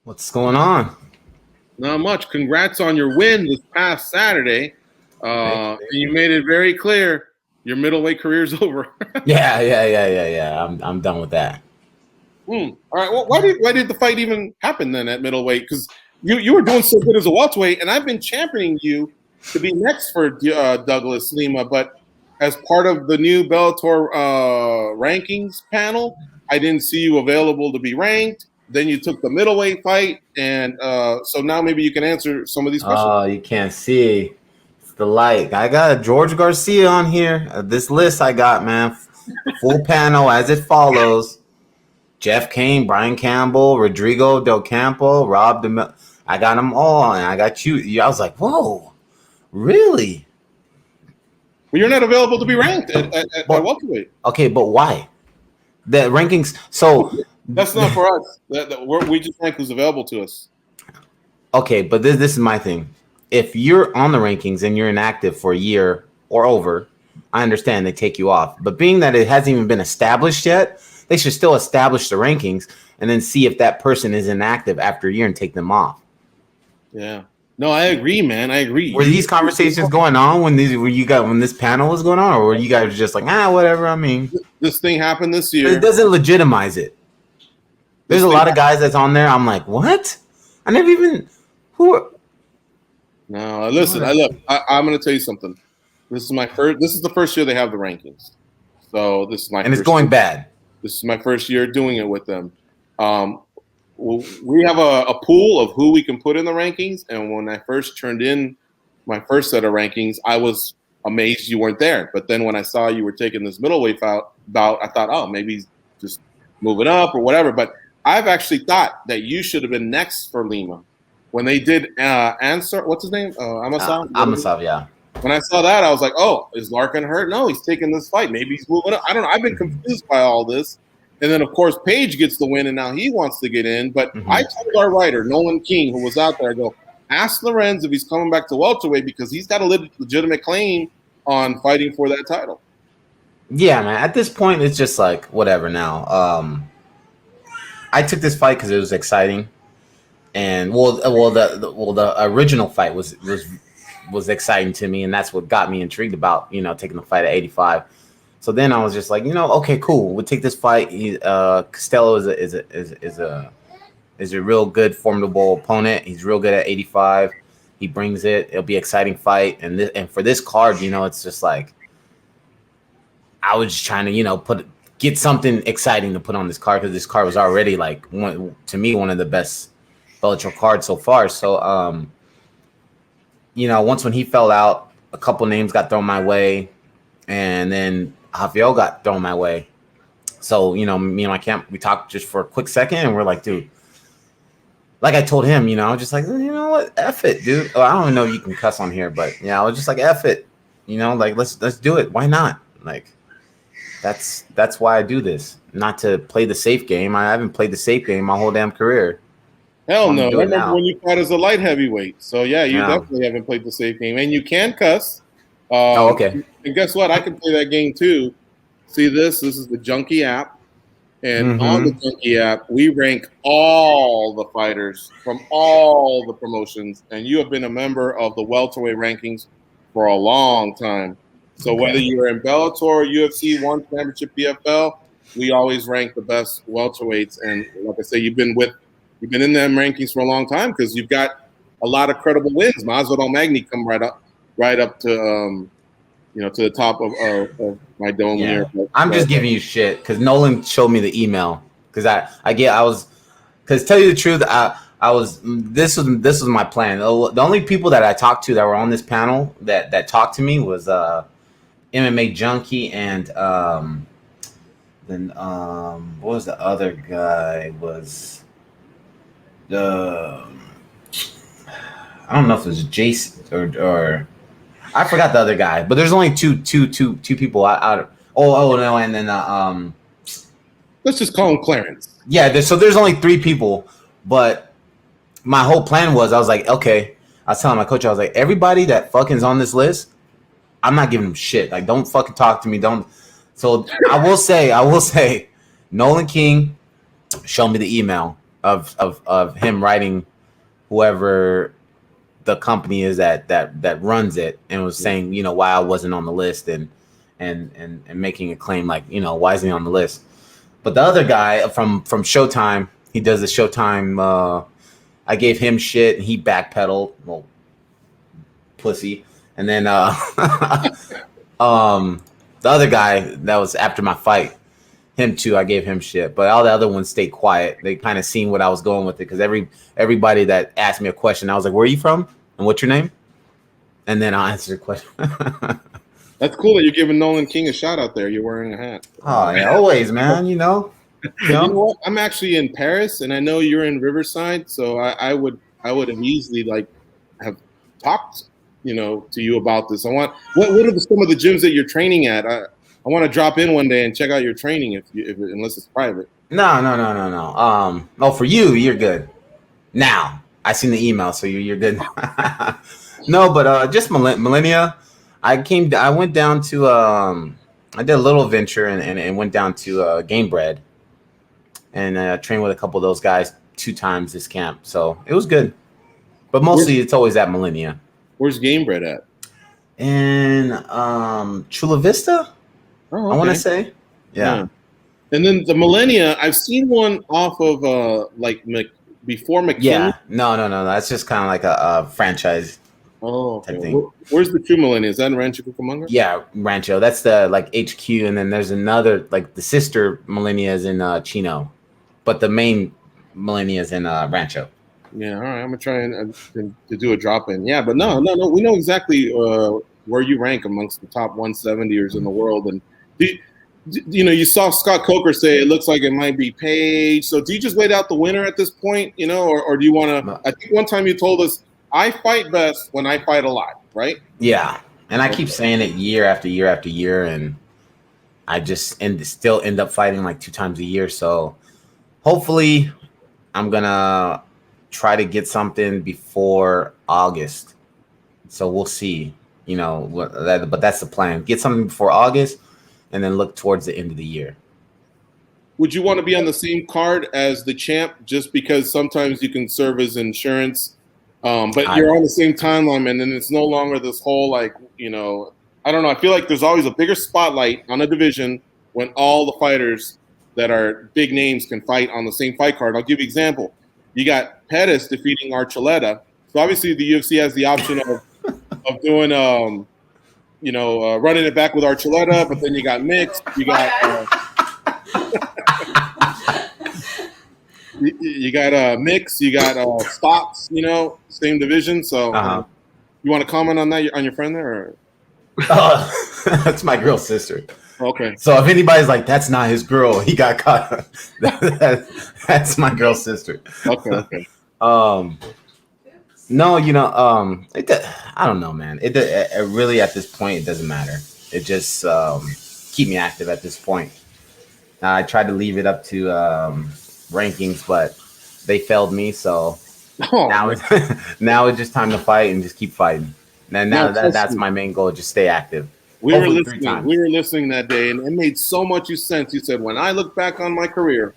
What's going on? Not much. Congrats on your win this past Saturday. You made it very clear your middleweight career's over. Yeah. I'm done with that. All right. Well, why did the fight even happen then at middleweight? Because you were doing so good as a welterweight, and I've been championing you to be next for Douglas Lima. But as part of the new Bellator rankings panel, I didn't see you available to be ranked. Then you took the middleweight fight, and so now maybe you can answer some of these questions. Oh, you can't see. It's the light. I got George Garcia on here. This list I got, man. Full panel as it follows. Jeff Kane, Brian Campbell, Rodrigo Del Campo, Rob DeMille. I got them all, and I got you. I was like, whoa, really? Well, you're not available to be ranked at welterweight. Okay, but why? The rankings. So that's not for us. We just rank who's available to us. Okay, but this is my thing. If you're on the rankings and you're inactive for a year or over, I understand they take you off. But being that it hasn't even been established yet, they should still establish the rankings and then see if that person is inactive after a year and take them off. Yeah. No, I agree, man. I agree. Were these conversations going on when this panel was going on, or were you guys just like, whatever? I mean, this thing happened this year. It doesn't legitimize it. There's a lot of guys that's on there. I'm like, what? I never even No, listen. I'm going to tell you something. This is the first year they have the rankings. So this is my. And it's going bad. This is my first year doing it with them. We have a pool of who we can put in the rankings, and when I first turned in my first set of rankings, I was amazed you weren't there. But then when I saw you were taking this middleweight bout, I thought, oh, maybe he's just moving up or whatever. But I've actually thought that you should have been next for Lima when they did answer. What's his name? Amasav. Amasav, yeah. When I saw that, I was like, oh, is Larkin hurt? No, he's taking this fight. Maybe he's moving up. I don't know. I've been confused by all this. And then, of course, Page gets the win, and now he wants to get in. But I told our writer, Nolan King, who was out there, I go, ask Lorenz if he's coming back to welterweight because he's got a legitimate claim on fighting for that title. Yeah, man. At this point, it's just like whatever now. I took this fight because it was exciting. And, the original fight was exciting to me, and that's what got me intrigued about, taking the fight at 85. So then I was just like, okay, cool. We'll take this fight. Costello is a real good, formidable opponent. He's real good at 85. He brings it. It'll be an exciting fight. And for this card, it's just like I was just trying to, get something exciting to put on this card because this card was already like one of the best Bellator cards so far. So once when he fell out, a couple names got thrown my way, and then Javier got thrown my way. So, me and my camp, we talked just for a quick second, and we're like, dude, like I told him, just like, you know what, F it, dude. Oh, I don't even know if you can cuss on here, but yeah, I was just like, F it, like let's do it. Why not? Like, that's why I do this, not to play the safe game. I haven't played the safe game my whole damn career. Hell no. I remember when you fought as a light heavyweight. So, yeah, you definitely haven't played the safe game. And you can cuss. Okay. And guess what? I can play that game too. See this? This is the Junkie app. And on the Junkie app, we rank all the fighters from all the promotions. And you have been a member of the welterweight rankings for a long time. So whether you're in Bellator, UFC, One Championship, PFL, we always rank the best welterweights. And like I say, you've been in them rankings for a long time because you've got a lot of credible wins. Masvidal Magny come right up to to the top of my dome here. I'm just giving you shit because Nolan showed me the email because tell you the truth, this was my plan. The only people that I talked to that were on this panel that talked to me was MMA Junkie and then what was the other guy was. I don't know if it was Jason or I forgot the other guy, but there's only two people out of. Oh no, and then let's just call him Clarence. Yeah, so there's only 3 people, but my whole plan was I was like, okay, I was telling my coach, I was like, everybody that fucking's on this list, I'm not giving them shit. Like, don't fucking talk to me. Don't. So I will say, Nolan King showed me the email. of him writing whoever the company is that runs it, and was saying, you know, why I wasn't on the list, and making a claim like, you know, why isn't he on the list? But the other guy from Showtime, he does the Showtime. I gave him shit, and he backpedaled. Well, pussy. And then the other guy that was after my fight, him too, I gave him shit. But all the other ones stayed quiet. They kind of seen what I was going with it, because everybody that asked me a question, I was like, "Where are you from? And what's your name?" And then I'll answer the question. That's cool that you're giving Nolan King a shout out there. You're wearing a hat. Oh, yeah, always, man. You know. You know what? I'm actually in Paris, and I know you're in Riverside, so I would have easily like have talked, you know, to you about this. What are some of the gyms that you're training at? I want to drop in one day and check out your training unless it's private. No. Oh, for you, you're good. Now I seen the email, so you're good. No, but just Millennia. I went down to I did a little venture and went down to Game Bread, and trained with a couple of those guys 2 times this camp. So it was good, but mostly it's always at Millennia. Where's Game Bread at? In Chula Vista. Oh, okay. I want to say, yeah. And then the Millennia, I've seen one off of before McKinney. Yeah, no. That's just kind of like a franchise. Oh, okay. Type thing. Where's the true Millennia? Is that in Rancho Cucamonga? Yeah, Rancho. That's the like HQ, and then there's another, like the sister Millennia is in Chino, but the main Millennia is in Rancho. Yeah, all right. I'm gonna try to do a drop in. Yeah, but no. We know exactly where you rank amongst the top 170ers in the world. And you know, you saw Scott Coker say it looks like it might be Paige. So do you just wait out the winner at this point? You know, or do you want to? I think one time you told us, I fight best when I fight alive, right? Yeah, and I keep saying it year after year after year, and I just still end up fighting like 2 times a year. So hopefully, I'm gonna try to get something before August. So we'll see. You know, but that's the plan. Get something before August, and then look towards the end of the year. Would you want to be on the same card as the champ, just because sometimes you can serve as insurance? But you're on the same timeline, and then it's no longer this whole, like, you know, I don't know. I feel like there's always a bigger spotlight on a division when all the fighters that are big names can fight on the same fight card. I'll give you an example. You got Pettis defeating Archuleta. So obviously the UFC has the option of doing, running it back with Archuleta, but then you got Mix. You got you got Mix, you got Stocks, you know, same division. So you want to comment on that, on your friend there? Or? That's my girl's sister. Okay. So if anybody's like, that's not his girl, he got caught. That's my girl's sister. Okay. No, you know, I don't know, man. It really, at this point, it doesn't matter. It just keep me active at this point. I tried to leave it up to rankings, but they failed me. So now it's just time to fight and just keep fighting. And now that's my main goal. Just stay active. We were listening that day, and it made so much sense. You said, when I look back on my career,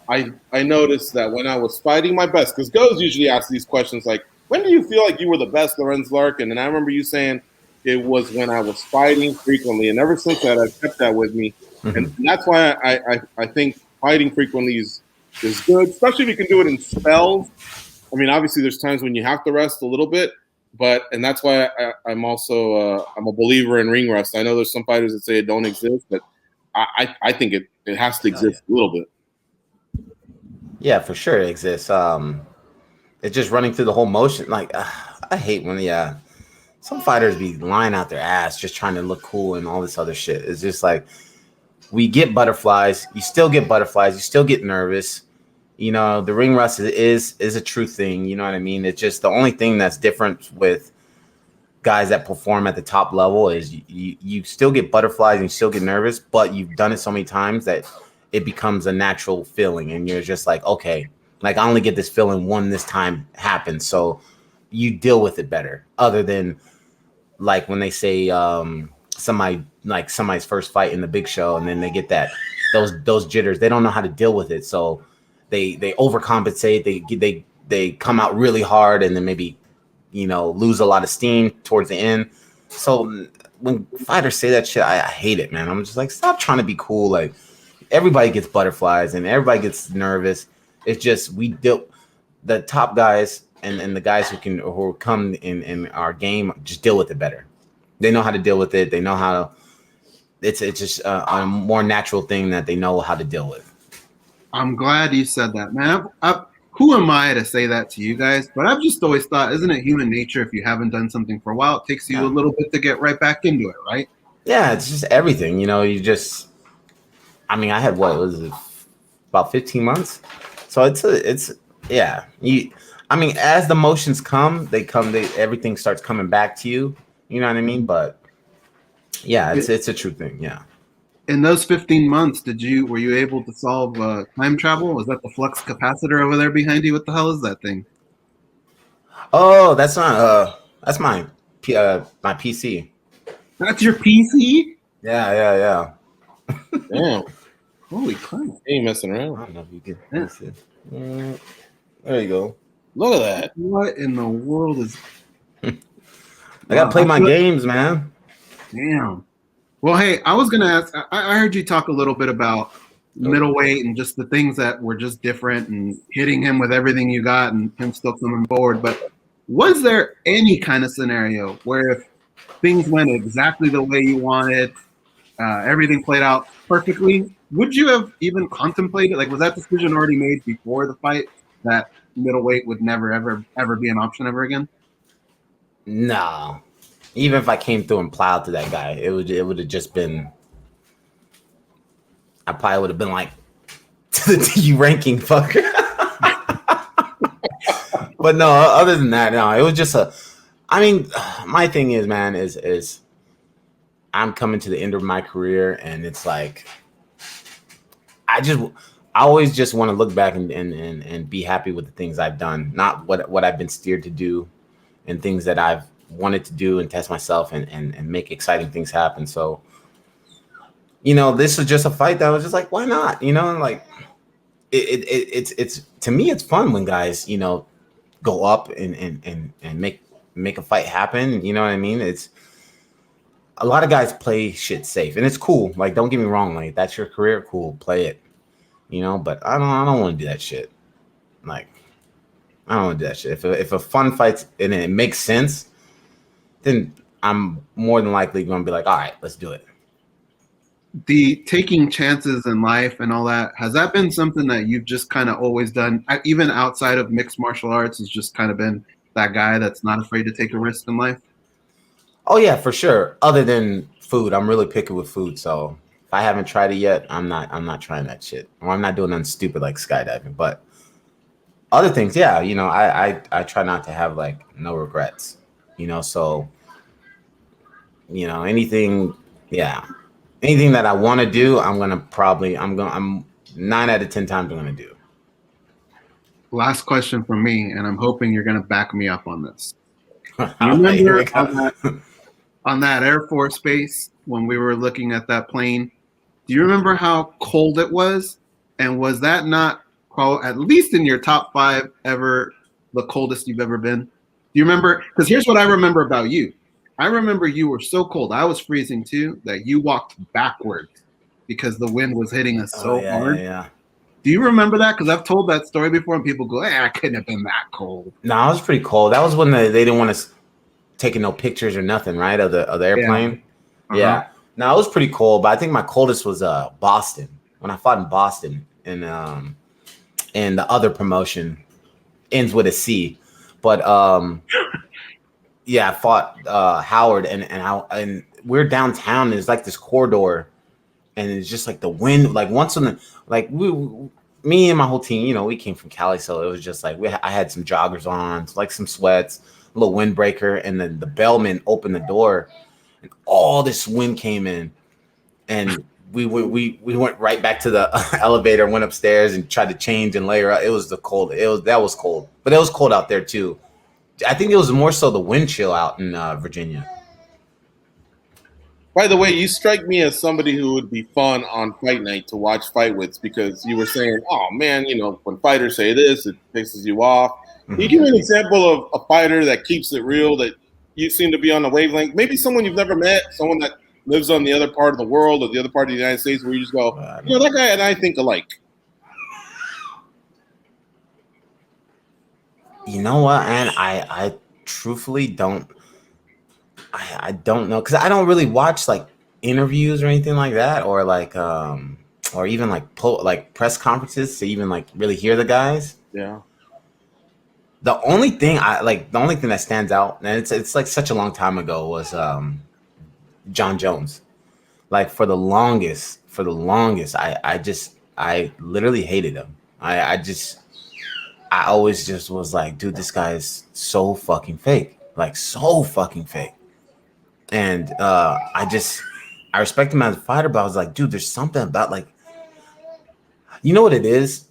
I noticed that when I was fighting my best, because girls usually ask these questions like, when do you feel like you were the best, Lorenz Larkin? And I remember you saying it was when I was fighting frequently. And ever since that, I've kept that with me. Mm-hmm. And that's why I think fighting frequently is good, especially if you can do it in spells. I mean, obviously there's times when you have to rest a little bit, and that's why I'm also I'm a believer in ring rust. I know there's some fighters that say it don't exist, but I think it has to exist a little bit. Yeah, for sure it exists. It's just running through the whole motion. Like, I hate when some fighters be lying out their ass just trying to look cool and all this other shit. It's just like, we get butterflies. You still get butterflies. You still get nervous. You know, the ring rust is a true thing. You know what I mean? It's just the only thing that's different with guys that perform at the top level is you still get butterflies and you still get nervous, but you've done it so many times that it becomes a natural feeling, and you're just like, okay, like, I only get this feeling when this time happens. So you deal with it better, other than like when they say somebody's first fight in the big show, and then they get those jitters. They don't know how to deal with it. So they overcompensate. They come out really hard and then maybe, lose a lot of steam towards the end. So when fighters say that shit, I hate it, man. I'm just like, stop trying to be cool. Like, everybody gets butterflies and everybody gets nervous. It's just the top guys and the guys who come in our game just deal with it better. They know how to deal with it. They know how to. It's just a more natural thing that they know how to deal with. I'm glad you said that, man. Who am I to say that to you guys? But I've just always thought, isn't it human nature if you haven't done something for a while, it takes you a little bit to get right back into it, right? Yeah, it's just everything. You just. I mean, I had about 15 months, so it's yeah. As the motions come, everything starts coming back to you. You know what I mean? But yeah, it's a true thing. Yeah. In those 15 months, were you able to solve time travel? Was that the flux capacitor over there behind you? What the hell is that thing? Oh, that's not my PC. That's your PC? Yeah. Damn. Holy crap. He ain't messing around. I don't know if you can see. There you go. Look at that. What in the world is... I gotta play my games, man. Damn. Well, hey, I was gonna ask. I heard you talk a little bit about middleweight and just the things that were just different and hitting him with everything you got and him still coming forward. But was there any kind of scenario where if things went exactly the way you wanted, everything played out perfectly, would you have even contemplated? Like, was that decision already made before the fight that middleweight would never ever be an option ever again? No. Even if I came through and plowed to that guy, it would have just been. I probably would have been like, to the D ranking fucker. But no, other than that, no, it was just my thing is, man, is I'm coming to the end of my career, and it's like, I always just want to look back and be happy with the things I've done, not what I've been steered to do, and things that I've wanted to do and test myself and make exciting things happen. So, this is just a fight that was just like, why not? Like it's to me, it's fun when guys, go up and make a fight happen. You know what I mean? It's a lot of guys play shit safe, and it's cool. Like, don't get me wrong, like, that's your career, cool, play it. But I don't want to do that shit. Like, I don't want to do that shit. If a fun fight's and it makes sense, then I'm more than likely going to be like, all right, let's do it. The taking chances in life and all that, has that been something that you've just kind of always done, even outside of mixed martial arts, has just kind of been that guy that's not afraid to take a risk in life? Oh, yeah, for sure. Other than food, I'm really picky with food. So if I haven't tried it yet, I'm not trying that shit. Or I'm not doing nothing stupid like skydiving. But other things, yeah, I try not to have, like, no regrets. So, anything that I want to do, I'm 9 out of 10 times I'm going to do. Last question from me, and I'm hoping you're going to back me up on this. You remember on that Air Force base when we were looking at that plane, do you remember how cold it was? And was that not, at least in your top 5 ever, the coldest you've ever been? Do you remember? Because here's what I remember about you. I remember you were so cold, I was freezing too, that you walked backwards because the wind was hitting us so hard. Yeah. Do you remember that? Because I've told that story before, and people go, I couldn't have been that cold. No, I was pretty cold. That was when they didn't want us taking no pictures or nothing, right, of the airplane? Yeah. No, it was pretty cold, but I think my coldest was Boston, when I fought in Boston, and the other promotion ends with a C. But yeah, I fought Howard, and we're downtown. There's like this corridor, and it's just like the wind. Like once in the me and my whole team, we came from Cali, so it was just like I had some joggers on, like some sweats, a little windbreaker, and then the bellman opened the door, and all this wind came in, and we went right back to the elevator, went upstairs, and tried to change and layer up. It was cold, but it was cold out there too. I think it was more so the wind chill out in Virginia. By the way, you strike me as somebody who would be fun on fight night to watch fight with because you were saying, oh, man, when fighters say this, it pisses you off. Can you give me an example of a fighter that keeps it real, that you seem to be on the wavelength? Maybe someone you've never met, someone that lives on the other part of the world or the other part of the United States where you just go, that guy and I think alike. You know what, and I truthfully don't. I don't know, because I don't really watch like interviews or anything like that, or like or even like press conferences to even like really hear the guys. Yeah. The only thing that stands out, and it's like such a long time ago, was Jon Jones. Like for the longest, I literally hated him. I always just was like, dude, this guy is so fucking fake. Like so fucking fake. And I respect him as a fighter, but I was like, dude, there's something about like, you know what it is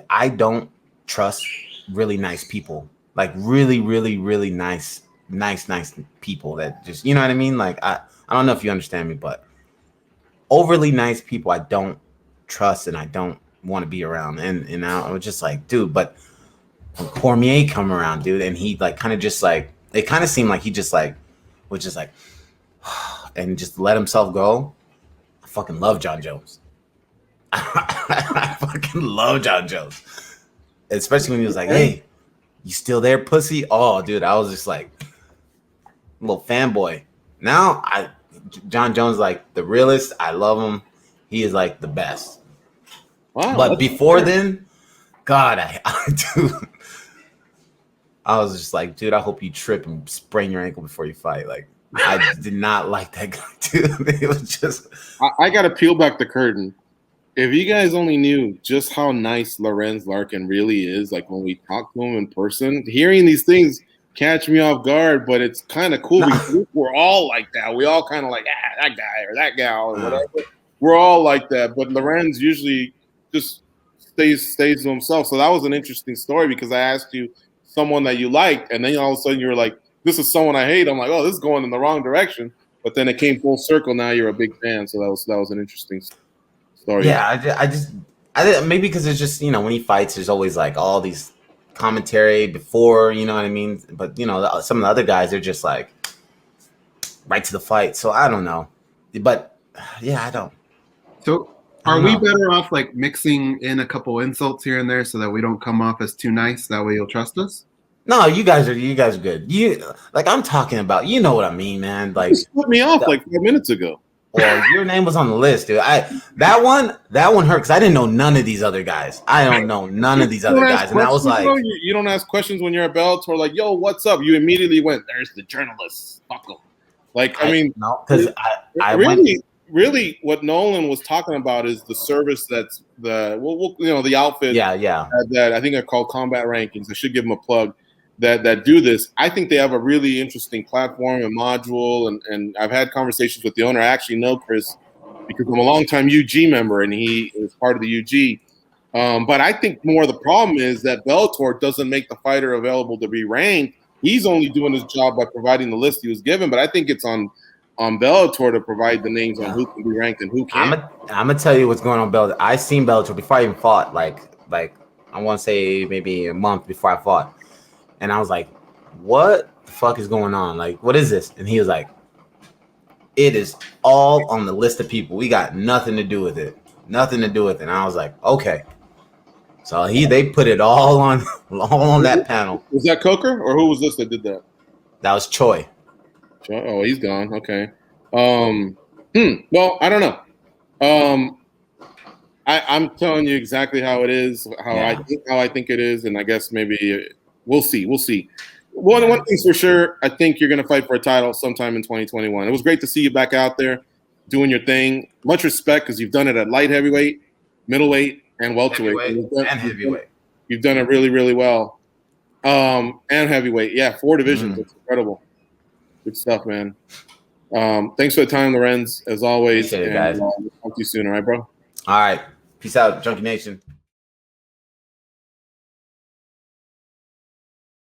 I don't trust really nice people, like really, really, really nice people that just, you know what I mean? Like, I don't know if you understand me, but overly nice people I don't trust and I don't want to be around. And I was just like, dude, but when Cormier come around, dude, and he like kind of just like, it kind of seemed like he just like was just like and just let himself go. I fucking love Jon Jones. I fucking love Jon Jones. Especially when he was like, hey, you still there, pussy? Oh, dude, I was just like a little fanboy. Now Jon Jones like the realest. I love him. He is like the best. Wow, but before then, God, dude, I was just like, dude, I hope you trip and sprain your ankle before you fight. Like, I did not like that guy, dude. It was just. I got to peel back the curtain. If you guys only knew just how nice Lorenz Larkin really is, like when we talk to him in person, hearing these things catch me off guard, but it's kind of cool because we're all like that. We all kind of like, that guy or that gal or whatever. We're all like that, but Lorenz usually just stays to himself. So that was an interesting story because I asked you someone that you liked, and then all of a sudden you were like, this is someone I hate. I'm like, oh, this is going in the wrong direction. But then it came full circle. Now you're a big fan. So that was an interesting story. Yeah, I maybe because it's just, when he fights, there's always like all these commentary before, you know what I mean? But, some of the other guys, they're just like right to the fight. So I don't know. But yeah, I don't. So are we better off like mixing in a couple insults here and there so that we don't come off as too nice? That way you'll trust us? No, you guys are good. I'm talking about, you know what I mean, man. Like, you put me off like 5 minutes ago. Well, your name was on the list, dude. That one hurt because I didn't know none of these other guys. I don't know none of these other guys, and I was like, you don't ask questions when you're at Bellator. Like, yo, what's up? You immediately went, "There's the journalists." Fuck them. Like, I mean, no, because I really, what Nolan was talking about is the service that's the outfit. Yeah. That I think are called Combat Rankings. I should give them a plug. That do this. I think they have a really interesting platform and module, and I've had conversations with the owner. I actually know Chris because I'm a longtime UG member, and he is part of the UG. But I think more the problem is that Bellator doesn't make the fighter available to be ranked. He's only doing his job by providing the list he was given, but I think it's on Bellator to provide the names on who can be ranked and who can't. I'm gonna tell you what's going on Bellator. I seen Bellator before I even fought. Like I want to say maybe a month before I fought. And I was like, what the fuck is going on? Like, what is this? And he was like, it is all on the list of people. We got nothing to do with it. Nothing to do with it. And I was like, okay. So they put it all on that panel. Was that Coker or who was this that did that? That was Choi. Oh, he's gone. Okay. Well, I don't know. I'm telling you exactly how it is, how I think it is, and I guess maybe we'll see. One thing's for sure, I think you're going to fight for a title sometime in 2021. It was great to see you back out there doing your thing. Much respect because you've done it at light heavyweight, middleweight, and welterweight. And heavyweight. You've done it really, really well. And heavyweight. Yeah, 4 divisions. It's incredible. Good stuff, man. Thanks for the time, Lorenz, as always. Appreciate it, guys. Talk to you soon, all right, bro? All right. Peace out, Junkie Nation.